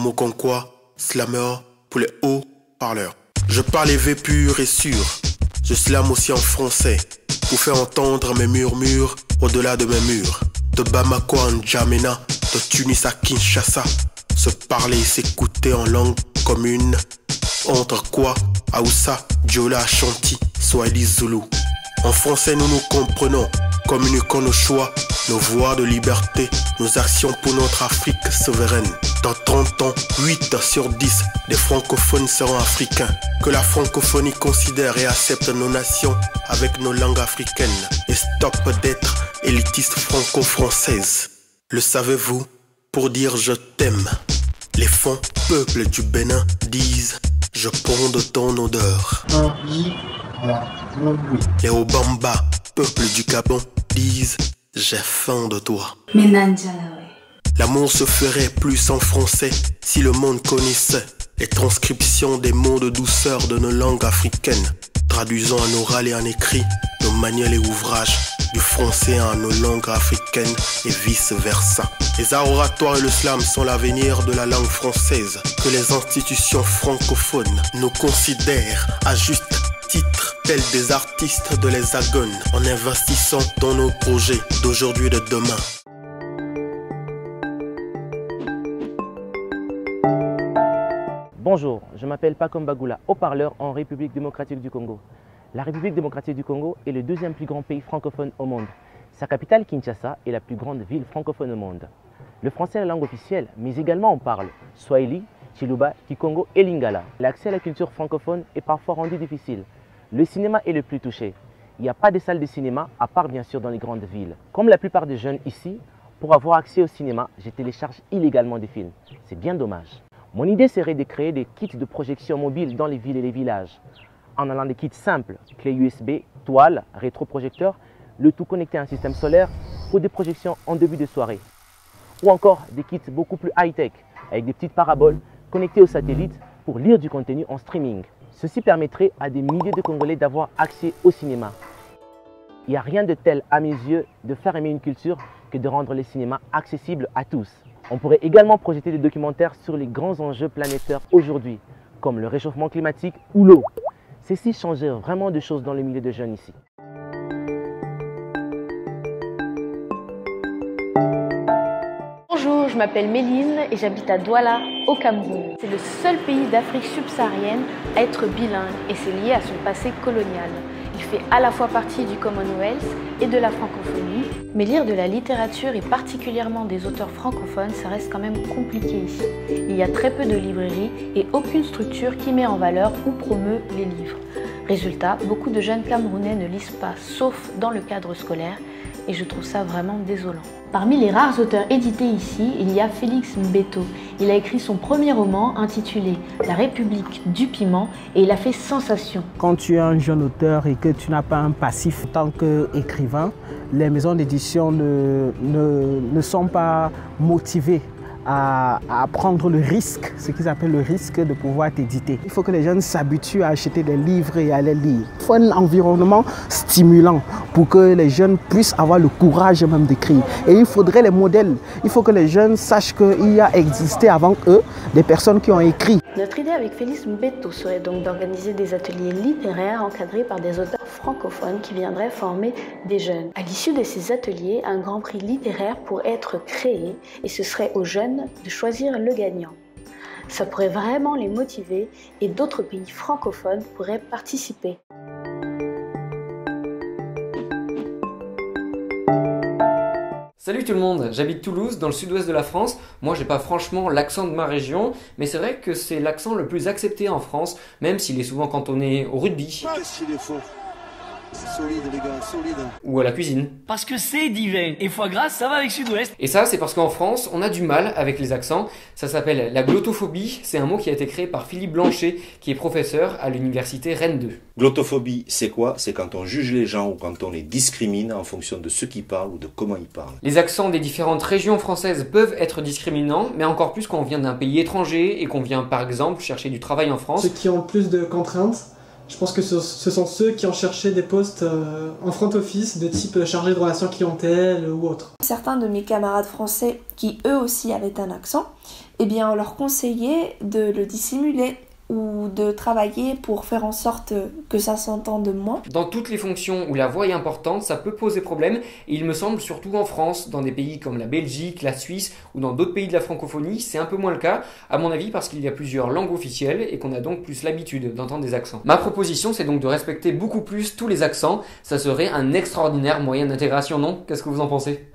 Mokonkwa, slammer pour les hauts parleurs. Je parle élevé pur et sûr. Je slame aussi en français pour faire entendre mes murmures au-delà de mes murs. De Bamako à N'Djamena, de Tunis à Kinshasa, se parler et s'écouter en langue commune. Entre quoi, Aoussa, Diola, Ashanti, Swahili, Zulu. En français nous nous comprenons, communiquons nos choix, nos voies de liberté, nos actions pour notre Afrique souveraine. Dans 30 ans, 8 sur 10 des francophones seront africains. Que la francophonie considère et accepte nos nations avec nos langues africaines. Et stop d'être élitiste franco-française. Le savez-vous? Pour dire je t'aime, les fonds peuples du Bénin disent je ponds de ton odeur. Les Obamba, peuple du Gabon, disent j'ai faim de toi. L'amour se ferait plus en français si le monde connaissait les transcriptions des mots de douceur de nos langues africaines, traduisant en oral et en écrit nos manuels et ouvrages du français en nos langues africaines et vice versa. Les arts oratoires et le slam sont l'avenir de la langue française. Que les institutions francophones nous considèrent à juste titre tels des artistes de l'Hexagone en investissant dans nos projets d'aujourd'hui et de demain. Bonjour, je m'appelle Pacom Bagoula, haut-parleur en République démocratique du Congo. La République démocratique du Congo est le deuxième plus grand pays francophone au monde. Sa capitale, Kinshasa, est la plus grande ville francophone au monde. Le français est la langue officielle, mais également on parle Swahili, Chiluba, Kikongo et Lingala. L'accès à la culture francophone est parfois rendu difficile. Le cinéma est le plus touché. Il n'y a pas de salle de cinéma, à part bien sûr dans les grandes villes. Comme la plupart des jeunes ici, pour avoir accès au cinéma, je télécharge illégalement des films. C'est bien dommage. Mon idée serait de créer des kits de projection mobile dans les villes et les villages, en allant des kits simples, clés USB, toile, rétroprojecteur, le tout connecté à un système solaire pour des projections en début de soirée. Ou encore des kits beaucoup plus high-tech, avec des petites paraboles connectées au satellite pour lire du contenu en streaming. Ceci permettrait à des milliers de Congolais d'avoir accès au cinéma. Il n'y a rien de tel à mes yeux de faire aimer une culture que de rendre le cinéma accessible à tous. On pourrait également projeter des documentaires sur les grands enjeux planétaires aujourd'hui, comme le réchauffement climatique ou l'eau. Ceci changerait vraiment de choses dans le milieu de jeunes ici. Bonjour, je m'appelle Méline et j'habite à Douala, au Cameroun. C'est le seul pays d'Afrique subsaharienne à être bilingue et c'est lié à son passé colonial. Il fait à la fois partie du Commonwealth et de la francophonie. Mais lire de la littérature et particulièrement des auteurs francophones, ça reste quand même compliqué ici. Il y a très peu de librairies et aucune structure qui met en valeur ou promeut les livres. Résultat, beaucoup de jeunes Camerounais ne lisent pas, sauf dans le cadre scolaire, et je trouve ça vraiment désolant. Parmi les rares auteurs édités ici, il y a Félix Mbeto. Il a écrit son premier roman intitulé La République du piment et il a fait sensation. Quand tu es un jeune auteur et que tu n'as pas un passif en tant qu'écrivain, les maisons d'édition ne sont pas motivées à prendre le risque, ce qu'ils appellent le risque de pouvoir t'éditer. Il faut que les jeunes s'habituent à acheter des livres et à les lire. Il faut un environnement stimulant pour que les jeunes puissent avoir le courage même d'écrire. Et il faudrait les modèles. Il faut que les jeunes sachent qu'il y a existé avant eux des personnes qui ont écrit. Notre idée avec Félix Mbeto serait donc d'organiser des ateliers littéraires encadrés par des auteurs francophones qui viendraient former des jeunes. À l'issue de ces ateliers, un grand prix littéraire pourrait être créé et ce serait aux jeunes de choisir le gagnant. Ça pourrait vraiment les motiver et d'autres pays francophones pourraient participer. Salut tout le monde, j'habite Toulouse, dans le sud-ouest de la France. Moi, j'ai pas franchement l'accent de ma région, mais c'est vrai que c'est l'accent le plus accepté en France, même s'il est souvent cantonné au rugby. Qu'est-ce qu'il est fort? Solide les gars, solide. Ou à la cuisine. Parce que c'est divin, et foie gras, ça va avec sud-ouest. Et ça, c'est parce qu'en France, on a du mal avec les accents. Ça s'appelle la glottophobie. C'est un mot qui a été créé par Philippe Blanchet, qui est professeur à l'université Rennes 2. Glottophobie, c'est quoi? C'est quand on juge les gens ou quand on les discrimine en fonction de ce qu'ils parlent ou de comment ils parlent. Les accents des différentes régions françaises peuvent être discriminants, mais encore plus quand on vient d'un pays étranger et qu'on vient par exemple chercher du travail en France. Ceux qui ont plus de contraintes Je pense que ce sont ceux qui ont cherché des postes en front office de type chargé de relations clientèle ou autre. Certains de mes camarades français qui eux aussi avaient un accent, eh bien on leur conseillait de le dissimuler ou de travailler pour faire en sorte que ça s'entende moins. Dans toutes les fonctions où la voix est importante, ça peut poser problème et il me semble surtout en France, dans des pays comme la Belgique, la Suisse ou dans d'autres pays de la francophonie, c'est un peu moins le cas, à mon avis parce qu'il y a plusieurs langues officielles et qu'on a donc plus l'habitude d'entendre des accents. Ma proposition c'est donc de respecter beaucoup plus tous les accents, ça serait un extraordinaire moyen d'intégration, non? Qu'est-ce que vous en pensez?